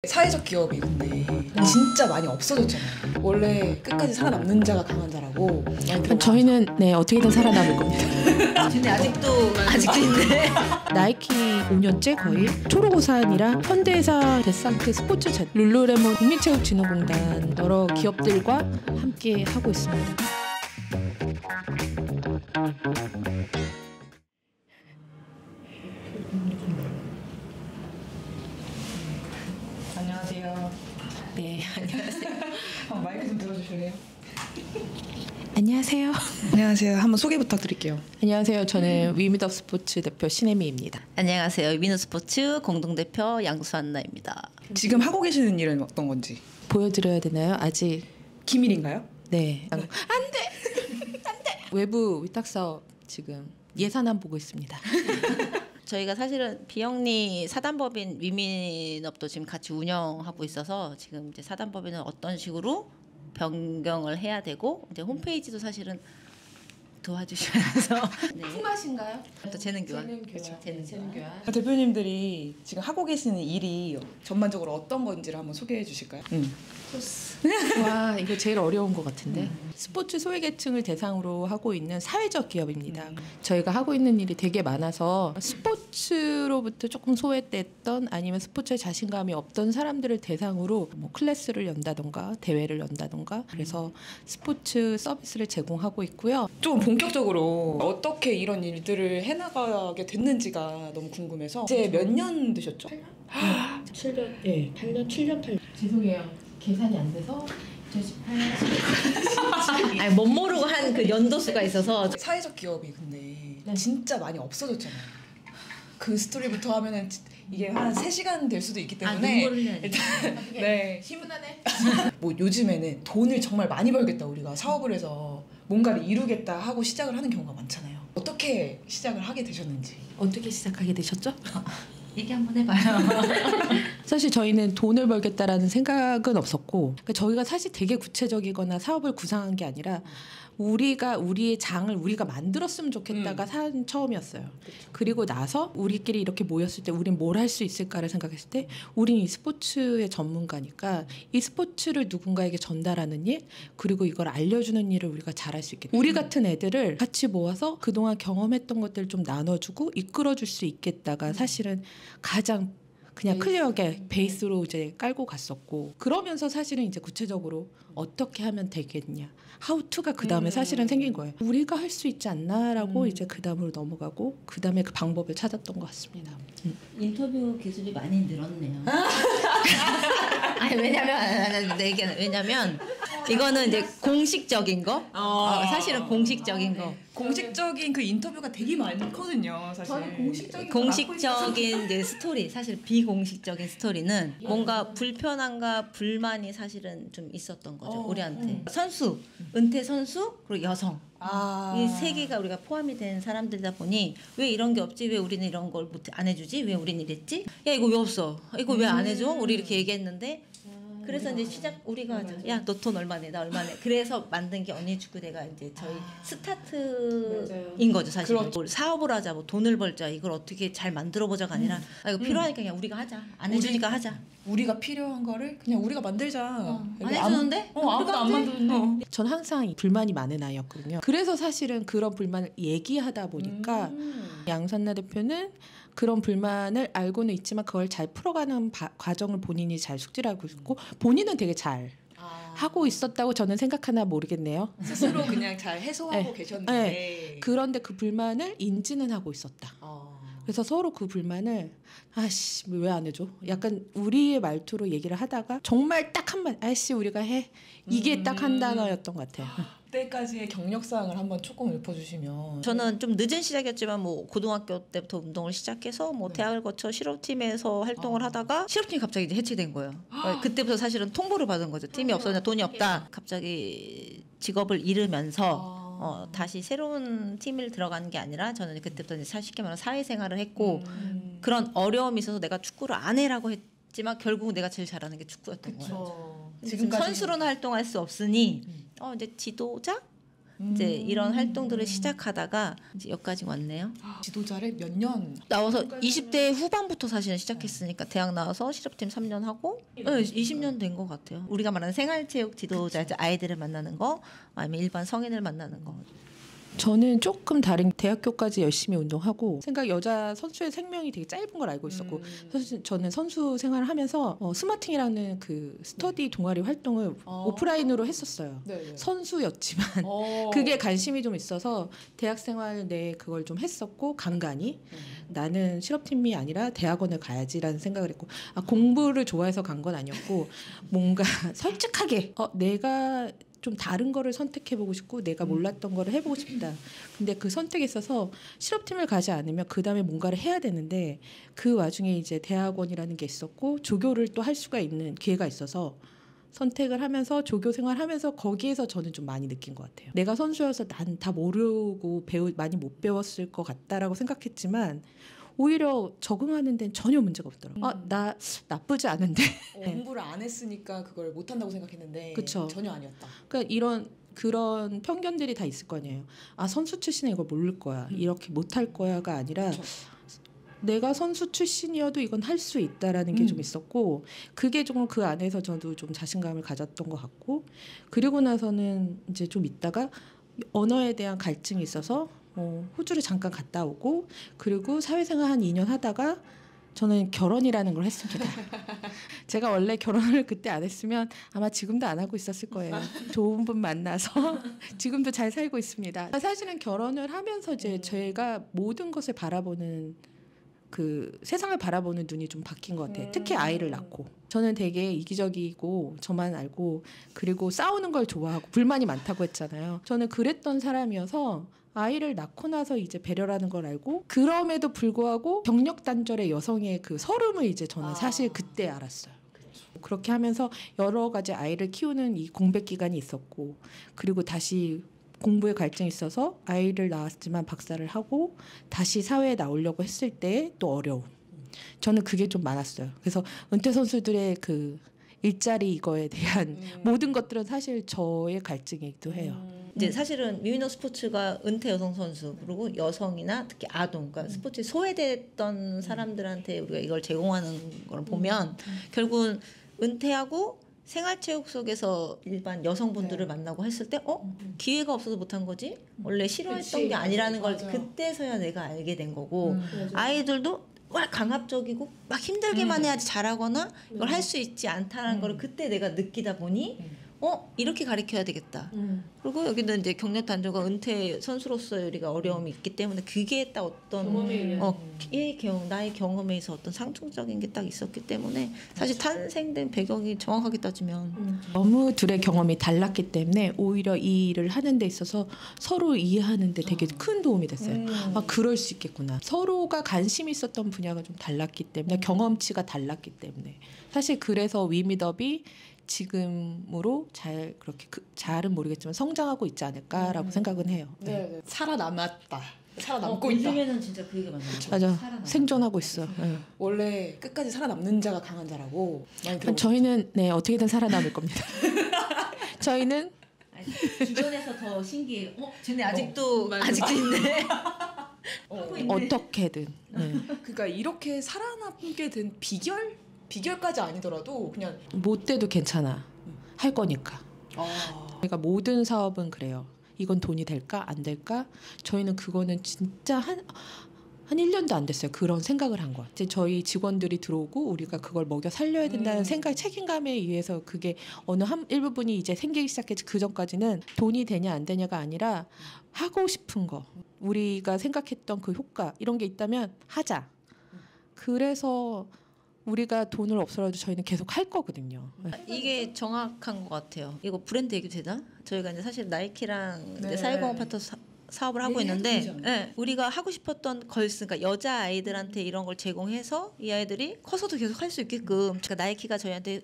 사회적 기업이 근데 진짜 많이 없어졌잖아요. 원래 끝까지 살아남는 자가 강한 자라고. 저희는 네 어떻게든 살아남을 겁니다. 근데 아직도 있네. 나이키 5년째 거의 초록우산이랑 현대해사, 데스상트, 스포츠젯, 룰루레몬, 국민체육진흥공단 여러 기업들과 함께 하고 있습니다. 안녕하세요. 네, 안녕하세요. 마이크 좀 들어주실래요? 안녕하세요. 안녕하세요. 한번 소개 부탁드릴게요. 안녕하세요. 저는 위미더 스포츠 대표 신혜미입니다. 안녕하세요. 위너스포츠 공동대표 양수한나입니다. 지금 하고 계시는 일은 어떤 건지 보여드려야 되나요? 아직 기밀인가요? 네. 안 돼. 외부 위탁 사업 지금 예산안 보고 있습니다. 저희가 사실은 비영리 사단법인 위민업도 지금 같이 운영하고 있어서 지금 이제 사단법인은 어떤 식으로 변경을 해야 되고 이제 홈페이지도 사실은 도와주셔서 네. 품앗인가요? 또 재능 교환. 재능 교환. 대표님들이 지금 하고 계시는 일이 전반적으로 어떤 건지를 한번 소개해 주실까요? 와, 이거 제일 어려운 것 같은데. 스포츠 소외계층을 대상으로 하고 있는 사회적 기업입니다. 저희가 하고 있는 일이 되게 많아서 스포츠로부터 조금 소외됐던 아니면 스포츠에 자신감이 없던 사람들을 대상으로 뭐 클래스를 연다던가 대회를 연다던가 그래서 스포츠 서비스를 제공하고 있고요. 좀 본격적으로 어떻게 이런 일들을 해나가게 됐는지가 너무 궁금해서 이제 몇 년 되셨죠? 7년, 예, 8년, 7년, 8년. 죄송해요. 계산이 안 돼서 2018년. 아니 못 모르고 한 그 연도수가 있어서 사회적 기업이 근데 진짜 많이 없어졌잖아요. 그 스토리부터 하면은 이게 한 3시간 될 수도 있기 때문에 일단 네. 시문하네. 뭐 요즘에는 돈을 정말 많이 벌겠다 우리가 사업을 해서 뭔가를 이루겠다 하고 시작을 하는 경우가 많잖아요. 어떻게 시작을 하게 되셨는지. 어떻게 시작하게 되셨죠? 얘기 한번 해봐요. 사실 저희는 돈을 벌겠다라는 생각은 없었고 그러니까 저희가 사실 되게 구체적이거나 사업을 구상한 게 아니라 우리의 장을 우리가 만들었으면 좋겠다가 산 처음이었어요. 그쵸. 그리고 나서 우리끼리 이렇게 모였을 때 우린 뭘 할 수 있을까를 생각했을 때 우린 이 스포츠의 전문가니까 이 스포츠를 누군가에게 전달하는 일 그리고 이걸 알려주는 일을 우리가 잘할 수 있겠다. 우리 같은 애들을 같이 모아서 그동안 경험했던 것들을 좀 나눠주고 이끌어줄 수 있겠다가 사실은 가장 그냥 클리어하게 베이스로 이제 깔고 갔었고 그러면서 사실은 이제 구체적으로 어떻게 하면 되겠냐 how to가 그 다음에 사실은 생긴 거예요. 우리가 할 수 있지 않나라고 이제 그 다음으로 넘어가고 그 다음에 그 방법을 찾았던 것 같습니다. 인터뷰 기술이 많이 늘었네요. 아니 왜냐면 이거는 이제 공식적인 거. 사실은 공식적인 거. 공식적인 그 인터뷰가 되게 많거든요, 사실. 공식적인 이제 스토리, 사실 비공식적인 스토리는 뭔가 불편함과 불만이 사실은 좀 있었던 거죠. 우리한테. 선수, 은퇴 선수, 그리고 여성. 이 세 개가 우리가 포함이 된 사람들이다 보니 왜 이런 게 없지? 왜 우리는 이런 걸 안 해주지? 왜 우리는 이랬지? 야 이거 왜 없어? 이거 왜 안 해줘? 우리 이렇게 얘기했는데 그래서 이제 우리가 하자. 야 너 돈 얼마 내? 나 얼마 내? 그래서 만든 게 언니축구대가 이제 저희 스타트인 거죠 사실. 뭐 사업을 하자, 뭐 돈을 벌자, 이걸 어떻게 잘 만들어 보자가 아니라 이거 필요하니까 그냥 우리가 하자. 안 해주니까 하자. 우리가 필요한 거를 그냥 우리가 만들자. 안 해주는데? 아무도 안 만드는데. 전 항상 불만이 많은 아이였거든요. 그래서 사실은 그런 불만을 얘기하다 보니까 양산나 대표는 그런 불만을 알고는 있지만 그걸 잘 풀어가는 과정을 본인이 잘 숙지하고 있고 본인은 되게 잘 하고 있었다고 저는 생각하나 모르겠네요. 스스로 그냥 잘 해소하고 계셨는데 그런데 그 불만을 인지는 하고 있었다. 그래서 서로 그 불만을 아씨 왜 안 해줘? 약간 우리의 말투로 얘기를 하다가 정말 딱 한마디 아씨 우리가 해 이게 딱 한 단어였던 것 같아요. 그때까지의 경력사항을 한번 조금 읊어주시면. 저는 좀 늦은 시작이었지만 뭐 고등학교 때부터 운동을 시작해서 뭐 대학을 거쳐 실업팀에서 활동을 하다가 실업팀이 갑자기 이제 해체된 거예요. 그때부터 사실은 통보를 받은 거죠. 팀이 없어졌냐 돈이 없다. 갑자기 직업을 잃으면서 다시 새로운 팀을 들어가는 게 아니라 저는 그때부터 이제 쉽게 말하면 사회생활을 했고 그런 어려움이 있어서 내가 축구를 안 해라고 했지만 결국은 내가 제일 잘하는 게 축구였던 거예요. 지금 선수로는 활동할 수 없으니 이제 지도자? 이제 이런 활동들을 시작하다가 이제 여기까지 왔네요. 지도자를 몇 년 나와서 20대 후반부터 사실은 시작했으니까 대학 나와서 실업팀 3년 하고 20년 된 것 같아요. 우리가 말하는 생활체육 지도자, 이제 아이들을 만나는 거 아니면 일반 성인을 만나는 거. 저는 조금 다른 대학교까지 열심히 운동하고 여자 선수의 생명이 되게 짧은 걸 알고 있었고 사실 저는 선수 생활을 하면서 스마팅이라는 그 스터디 동아리 활동을 오프라인으로 했었어요. 네네. 선수였지만 그게 관심이 좀 있어서 대학 생활 내에 그걸 좀 했었고 간간히 나는 실업팀이 아니라 대학원을 가야지라는 생각을 했고 공부를 좋아해서 간 건 아니었고 뭔가 솔직하게 내가 좀 다른 거를 선택해보고 싶고 내가 몰랐던 거를 해보고 싶다. 근데 그 선택에 있어서 실업팀을 가지 않으면 그 다음에 뭔가를 해야 되는데 그 와중에 이제 대학원이라는 게 있었고 조교를 또 할 수가 있는 기회가 있어서 선택을 하면서 조교 생활하면서 거기에서 저는 좀 많이 느낀 것 같아요. 내가 선수여서 난 다 모르고 많이 못 배웠을 것 같다라고 생각했지만 오히려 적응하는 데는 전혀 문제가 없더라고요. 나 나쁘지 않은데. 공부를 안 했으니까 그걸 못 한다고 생각했는데 그쵸. 전혀 아니었다. 그러니까 그런 편견들이 다 있을 거 아니에요. 선수 출신은 이걸 모를 거야. 이렇게 못할 거야가 아니라 그쵸. 내가 선수 출신이어도 이건 할 수 있다라는 게 좀 있었고 그게 조금 그 안에서 저도 좀 자신감을 가졌던 것 같고 그리고 나서는 이제 좀 있다가 언어에 대한 갈증이 있어서 호주를 잠깐 갔다 오고 그리고 사회생활 한 2년 하다가 저는 결혼이라는 걸 했습니다. 제가 원래 결혼을 그때 안 했으면 아마 지금도 안 하고 있었을 거예요. 좋은 분 만나서 지금도 잘 살고 있습니다. 사실은 결혼을 하면서 이제 제가 모든 것을 바라보는 그 세상을 바라보는 눈이 좀 바뀐 것 같아요. 특히 아이를 낳고 저는 되게 이기적이고 저만 알고 그리고 싸우는 걸 좋아하고 불만이 많다고 했잖아요. 저는 그랬던 사람이어서 아이를 낳고 나서 이제 배려라는 걸 알고 그럼에도 불구하고 경력 단절의 여성의 그 서름을 이제 저는 사실 그때 알았어요. 그렇게 하면서 여러 가지 아이를 키우는 이 공백 기간이 있었고 그리고 다시 공부에 갈증이 있어서 아이를 낳았지만 박사를 하고 다시 사회에 나오려고 했을 때 또 어려움. 저는 그게 좀 많았어요. 그래서 은퇴 선수들의 그 일자리 이거에 대한 모든 것들은 사실 저의 갈증이기도 해요. 이제 사실은 미미노 스포츠가 은퇴 여성 선수 그리고 여성이나 특히 아동, 그러니까 스포츠에 소외됐던 사람들한테 우리가 이걸 제공하는 걸 보면 결국은 은퇴하고 생활체육 속에서 일반 여성분들을 만나고 했을 때 기회가 없어서 못한 거지 원래 싫어했던 게 아니라는 걸 그때서야 내가 알게 된 거고 아이들도 막 강압적이고 막 힘들게만 해야지 잘하거나 이걸 할 수 있지 않다는 걸 그때 내가 느끼다 보니 이렇게 가르쳐야 되겠다. 그리고 여기는 이제 경력 단절과 은퇴 선수로서 우리가 어려움이 있기 때문에 그게 딱 어떤 나의 경험에 있어 어떤 상충적인 게 딱 있었기 때문에 사실 탄생된 배경이 정확하게 따지면 너무 둘의 경험이 달랐기 때문에 오히려 이 일을 하는 데 있어서 서로 이해하는 데 되게 큰 도움이 됐어요. 그럴 수 있겠구나. 서로가 관심이 있었던 분야가 좀 달랐기 때문에 경험치가 달랐기 때문에 사실 그래서 위미더비 지금으로 잘 그렇게 잘은 모르겠지만 성장하고 있지 않을까라고 생각은 해요. 네. 살아남았다. 살아남고 있다. 요즘에는 진짜 그 얘기 맞는 거 맞아. 생존하고 있어. 네. 원래 끝까지 살아남는 자가 강한 자라고 많이 들어보셨죠? 저희는 어떻게든 살아남을 겁니다. 저희는 주변에서 더 신기해. 쟤네 아직도 있네. 어떻게든. 네. 그러니까 이렇게 살아남게 된 비결까지 아니더라도 그냥 못 돼도 괜찮아. 할 거니까. 그러니까 모든 사업은 그래요. 이건 돈이 될까 안 될까? 저희는 그거는 진짜 한 1년도 안 됐어요. 그런 생각을 한 거. 이제 저희 직원들이 들어오고 우리가 그걸 먹여 살려야 된다는 생각, 책임감에 의해서 그게 어느 일부분이 이제 생기기 시작했지. 그 전까지는 돈이 되냐 안 되냐가 아니라 하고 싶은 거. 우리가 생각했던 그 효과 이런 게 있다면 하자. 그래서 우리가 돈을 없어도 저희는 계속 할 거거든요. 이게 정확한 것 같아요. 이거 브랜드 얘기 되나? 저희가 이제 사실 나이키랑 네. 이제 사회공헌 파트너 사업을 하고 있는데 우리가 하고 싶었던 걸스, 그러니까 여자 아이들한테 이런 걸 제공해서 이 아이들이 커서도 계속 할 수 있게끔 그러니까 나이키가 저희한테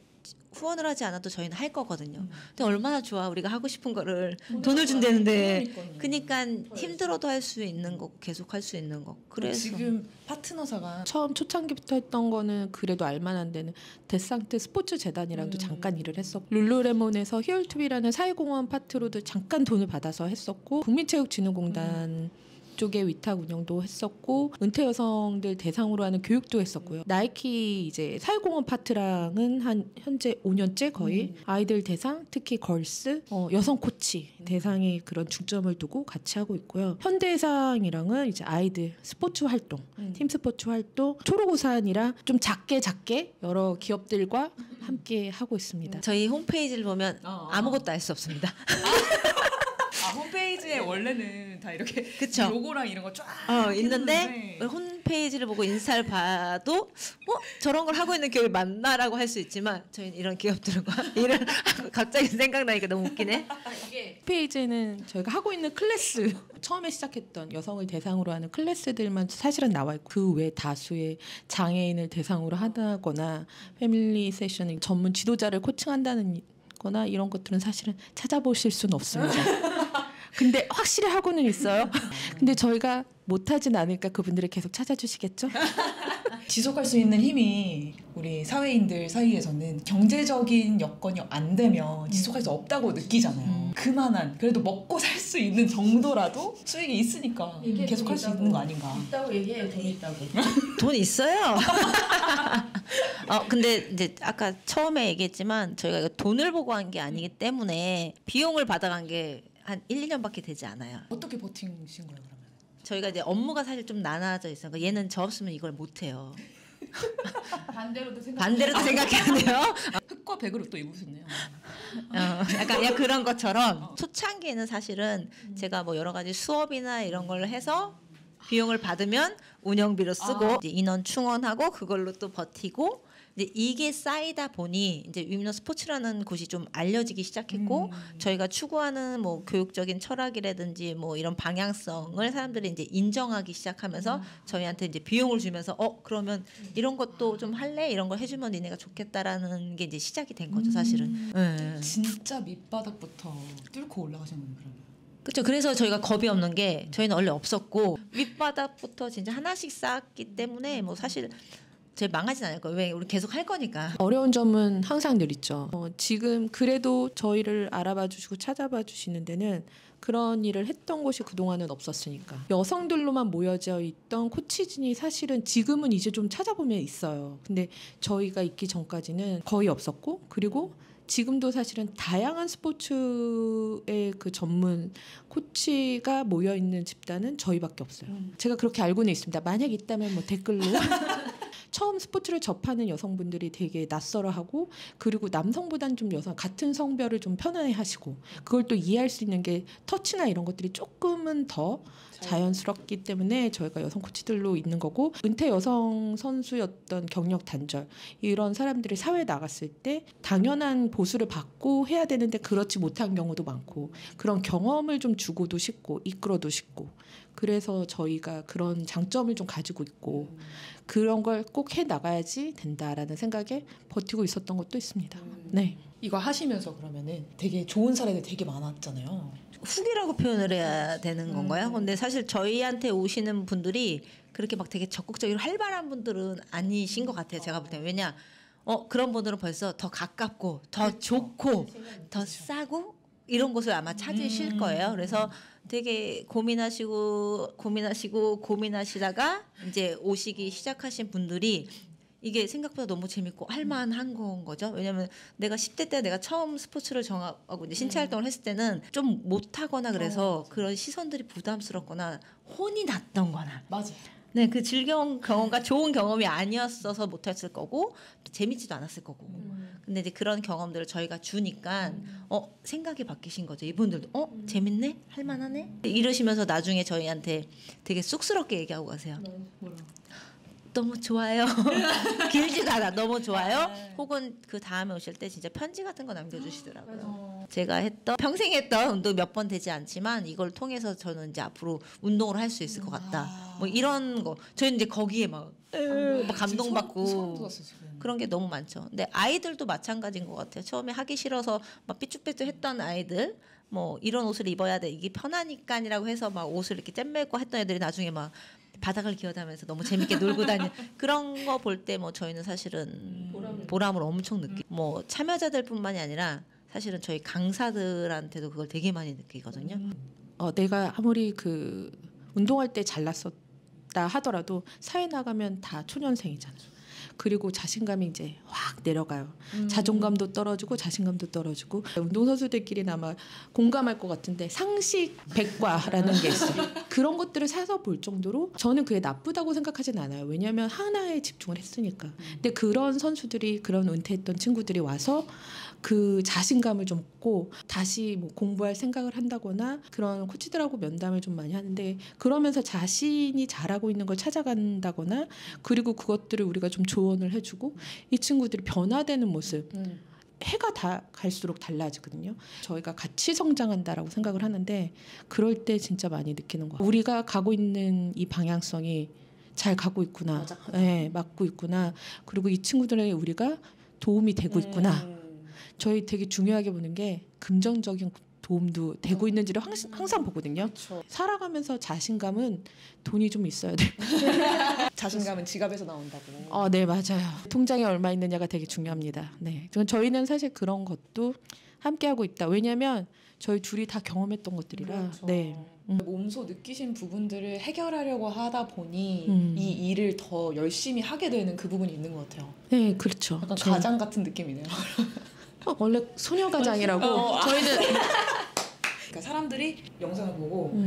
후원을 하지 않아도 저희는 할 거거든요. 근데 얼마나 좋아 우리가 하고 싶은 거를 돈을 준다는데 그러니까 힘들어도 할 수 있는 거 계속 할 수 있는 거. 그래서 지금 파트너사가 처음 초창기부터 했던 거는 그래도 알만한 데는 데상트 스포츠 재단이랑도 잠깐 일을 했었고 룰루레몬에서 히얼투비라는 사회공헌 파트로도 잠깐 돈을 받아서 했었고 국민체육진흥공단 쪽에 위탁 운영도 했었고 은퇴 여성들 대상으로 하는 교육도 했었고요. 나이키 이제 사회공헌 파트랑은 한 현재 5년째 거의 아이들 대상, 특히 걸스, 여성 코치 대상이 그런 중점을 두고 같이 하고 있고요. 현대해상이랑은 이제 아이들 스포츠 활동, 팀 스포츠 활동, 초록우산이랑 좀 작게 여러 기업들과 함께 하고 있습니다. 저희 홈페이지를 보면 아무것도 알 수 없습니다. 홈페이지에 원래는 다 이렇게 그쵸? 로고랑 이런 거 쫙 있는데 홈페이지를 보고 인스타를 봐도 저런 걸 하고 있는 기업이 맞나라고 할 수 있지만 저희는 이런 기업들과 일을 하고 갑자기 생각나니까 너무 웃기네. 홈페이지에는 저희가 하고 있는 클래스 처음에 시작했던 여성을 대상으로 하는 클래스들만 사실은 나와 있고 그 외 다수의 장애인을 대상으로 하거나 패밀리 세션 전문 지도자를 코칭한다는 거나 이런 것들은 사실은 찾아보실 수는 없습니다. 근데 확실히 하고는 있어요. 근데 저희가 못하진 않으니까 그분들이 계속 찾아주시겠죠? 지속할 수 있는 힘이 우리 사회인들 사이에서는 경제적인 여건이 안 되면 지속할 수 없다고 느끼잖아요. 그만한 그래도 먹고 살 수 있는 정도라도 수익이 있으니까 계속할 수 있는 거 아닌가. 있다고 얘기해요. 돈 있다고. 돈 있어요. 근데 이제 아까 처음에 얘기했지만 저희가 이거 돈을 보고 한 게 아니기 때문에 비용을 받아간 게 한 1, 2년밖에 되지 않아요. 어떻게 버티신 거예요 그러면? 저희가 이제 업무가 사실 좀 나눠져 있어요. 그러니까 얘는 저 없으면 이걸 못 해요. 반대로도 생각해야 돼요. 흑과 백으로 또 입으셨네요. 약간 그런 것처럼 초창기에는 사실은 제가 뭐 여러 가지 수업이나 이런 걸 해서 비용을 받으면 운영비로 쓰고 이제 인원 충원하고 그걸로 또 버티고 이제 이게 쌓이다 보니 이제 위민호 스포츠라는 곳이 좀 알려지기 시작했고 저희가 추구하는 뭐 교육적인 철학이라든지 뭐 이런 방향성을 사람들이 이제 인정하기 시작하면서 저희한테 이제 비용을 주면서 그러면 이런 것도 좀 할래? 이런 거 해주면 니네가 좋겠다라는 게 이제 시작이 된 거죠 사실은. 진짜 밑바닥부터 뚫고 올라가신 거예요 그러면? 그렇죠. 그래서 저희가 겁이 없는 게 저희는 원래 없었고 밑바닥부터 진짜 하나씩 쌓았기 때문에 뭐 사실 저희 망하진 않을 거예요. 왜 우리 계속 할 거니까. 어려운 점은 항상 늘 있죠. 지금 그래도 저희를 알아봐 주시고 찾아봐 주시는 데는 그런 일을 했던 곳이 그동안은 없었으니까. 여성들로만 모여져 있던 코치진이 사실은 지금은 이제 좀 찾아보면 있어요. 근데 저희가 있기 전까지는 거의 없었고 그리고 지금도 사실은 다양한 스포츠의 그 전문 코치가 모여 있는 집단은 저희밖에 없어요. 제가 그렇게 알고는 있습니다. 만약 있다면 뭐 댓글로 처음 스포츠를 접하는 여성분들이 되게 낯설어하고 그리고 남성보다는 좀 여성 같은 성별을 좀 편안해하시고 그걸 또 이해할 수 있는 게 터치나 이런 것들이 조금은 더 자연스럽기 때문에 저희가 여성 코치들로 있는 거고 은퇴 여성 선수였던 경력 단절 이런 사람들이 사회에 나갔을 때 당연한 보수를 받고 해야 되는데 그렇지 못한 경우도 많고 그런 경험을 좀 주고도 싶고 이끌어도 싶고 그래서 저희가 그런 장점을 좀 가지고 있고 그런 걸 꼭 해 나가야지 된다라는 생각에 버티고 있었던 것도 있습니다. 네. 이거 하시면서 그러면은 되게 좋은 사례들 되게 많았잖아요. 후기라고 표현을 해야 되는 건가요? 근데 사실 저희한테 오시는 분들이 그렇게 막 되게 적극적이고 활발한 분들은 아니신 것 같아요. 제가 볼 때. 왜냐 그런 분들은 벌써 더 가깝고 더 좋고 더 싸고 이런 곳을 아마 찾으실 거예요. 그래서 되게 고민하시다가 이제 오시기 시작하신 분들이 이게 생각보다 너무 재밌고 할만한 건 거죠. 왜냐면 내가 10대 때 내가 처음 스포츠를 정하고 이제 신체 활동을 했을 때는 좀 못하거나 그래서 그런 시선들이 부담스럽거나 혼이 났던 거나 맞아요. 네, 그 즐거운 경험과 좋은 경험이 아니었어서 못했을 거고 또 재밌지도 않았을 거고. 근데 이제 그런 경험들을 저희가 주니까 생각이 바뀌신 거죠. 이분들도 재밌네, 할만하네 이러시면서 나중에 저희한테 되게 쑥스럽게 얘기하고 가세요. 너무 좋아요. 길지도 않아. 너무 좋아요. 혹은 그 다음에 오실 때 진짜 편지 같은 거 남겨주시더라고요. 제가 평생 했던 운동 몇 번 되지 않지만 이걸 통해서 저는 이제 앞으로 운동을 할 수 있을 것 같다. 뭐 이런 거. 저희는 이제 거기에 막 감동받고. 그런 게 너무 많죠. 근데 아이들도 마찬가지인 것 같아요. 처음에 하기 싫어서 막 삐죽삐죽했던 아이들, 뭐 이런 옷을 입어야 돼, 이게 편하니까이라고 해서 막 옷을 이렇게 잼매고 했던 애들이 나중에 막 바닥을 기어다면서 너무 재밌게 놀고 다니는 그런 거 볼 때 뭐 저희는 사실은 보람을 엄청 뭐 참여자들뿐만이 아니라 사실은 저희 강사들한테도 그걸 되게 많이 느끼거든요. 내가 아무리 그 운동할 때 잘났었다 하더라도 사회 나가면 다 초년생이잖아. 그리고 자신감이 이제 확 내려가요. 자존감도 떨어지고 자신감도 떨어지고. 운동선수들끼리는 아마 공감할 것 같은데 상식 백과라는 게 있어요. 그런 것들을 사서 볼 정도로 저는 그게 나쁘다고 생각하진 않아요. 왜냐하면 하나에 집중을 했으니까. 근데 그런 선수들이, 그런 은퇴했던 친구들이 와서 그 자신감을 좀 얻고 다시 뭐 공부할 생각을 한다거나 그런 코치들하고 면담을 좀 많이 하는데, 그러면서 자신이 잘하고 있는 걸 찾아간다거나 그리고 그것들을 우리가 좀 조언을 해주고 이 친구들이 변화되는 모습, 해가 다 갈수록 달라지거든요. 저희가 같이 성장한다라고 생각을 하는데 그럴 때 진짜 많이 느끼는 거. 우리가 가고 있는 이 방향성이 잘 가고 있구나. 네, 맞고 있구나. 그리고 이 친구들에게 우리가 도움이 되고 있구나. 저희 되게 중요하게 보는 게 금전적인 도움도 되고 있는지를 항상 보거든요. 그쵸. 살아가면서 자신감은 돈이 좀 있어야 돼요. 자신감은 지갑에서 나온다고. 네, 맞아요. 통장에 얼마 있느냐가 되게 중요합니다. 네, 저희는 사실 그런 것도 함께 하고 있다. 왜냐하면 저희 둘이 다 경험했던 것들이라. 그렇죠. 네. 몸소 느끼신 부분들을 해결하려고 하다 보니 이 일을 더 열심히 하게 되는 그 부분이 있는 것 같아요. 네, 그렇죠. 약간 가장 같은 느낌이네요. 원래 소녀가장이라고. 저희는 그러니까 사람들이 영상을 보고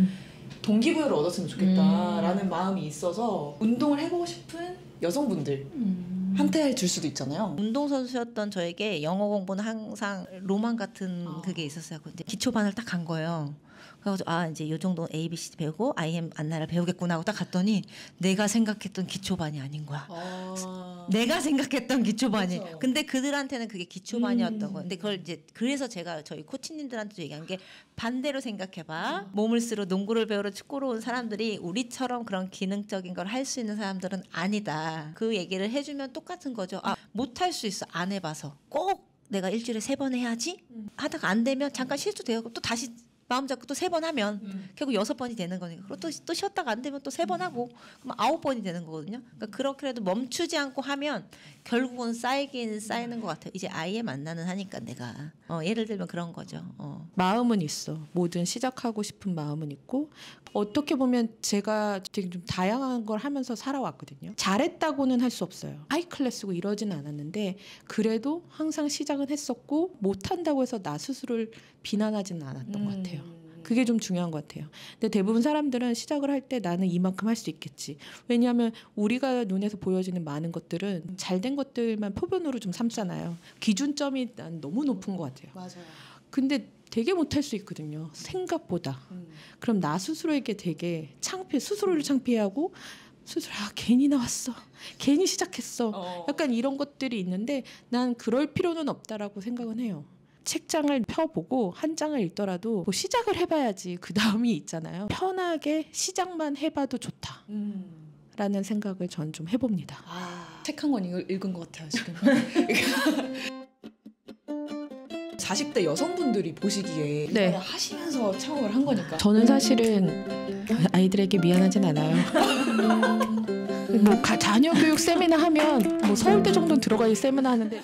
동기부여를 얻었으면 좋겠다라는 마음이 있어서 운동을 해보고 싶은 여성분들한테 줄 수도 있잖아요. 운동선수였던 저에게 영어 공부는 항상 로망 같은 그게 있었어요. 근데 기초반을 딱 간 거예요. 그래가지고 이제 요 정도 ABC 배우고 IM 안나를 배우겠구나 하고 딱 갔더니 내가 생각했던 기초반이 아닌 거야. 내가 생각했던 기초반이. 그렇죠. 근데 그들한테는 그게 기초반이었던 거예요. 근데 그걸 이제 그래서 제가 저희 코치님들한테도 얘기한 게 반대로 생각해봐. 몸을 쓰러 농구를 배우러 축구로 온 사람들이 우리처럼 그런 기능적인 걸 할 수 있는 사람들은 아니다. 그 얘기를 해주면 똑같은 거죠. 못할 수 있어. 안 해봐서. 꼭 내가 일주일에 3번 해야지. 하다가 안 되면 잠깐 실수 돼요. 또 다시 마음 잡고 또 3번 하면 결국 6번이 되는 거니까. 그리고 또 쉬었다가 안 되면 또 3번 하고 그럼 9번이 되는 거거든요. 그러니까 그렇게라도 멈추지 않고 하면 결국은 쌓이긴 쌓이는 것 같아요. 이제 아이의 만나는 하니까 내가 예를 들면 그런 거죠. 마음은 있어. 뭐든 시작하고 싶은 마음은 있고, 어떻게 보면 제가 되게 좀 다양한 걸 하면서 살아왔거든요. 잘했다고는 할 수 없어요. 하이클래스고 이러진 않았는데 그래도 항상 시작은 했었고, 못한다고 해서 나 스스로를 비난하지는 않았던 것 같아요. 그게 좀 중요한 것 같아요. 근데 대부분 사람들은 시작을 할 때 나는 이만큼 할 수 있겠지. 왜냐하면 우리가 눈에서 보여지는 많은 것들은 잘된 것들만 표본으로 좀 삼잖아요. 기준점이 난 너무 높은 것 같아요. 맞아요. 근데 되게 못할 수 있거든요. 생각보다. 그럼 나 스스로에게 되게 스스로를 창피해하고 스스로 괜히 나왔어. 괜히 시작했어. 약간 이런 것들이 있는데 난 그럴 필요는 없다라고 생각은 해요. 책장을 펴보고 한 장을 읽더라도 뭐 시작을 해봐야지 그 다음이 있잖아요. 편하게 시작만 해봐도 좋다 라는 생각을 전 좀 해봅니다. 책 한 권 읽은 것 같아요 지금. 40대 여성분들이 보시기에 네. 이걸 하시면서 창업을 한 거니까. 저는 사실은 아이들에게 미안하진 않아요. 뭐 자녀 교육 세미나 하면 뭐 서울대 정도는 들어가야 세미나 하는데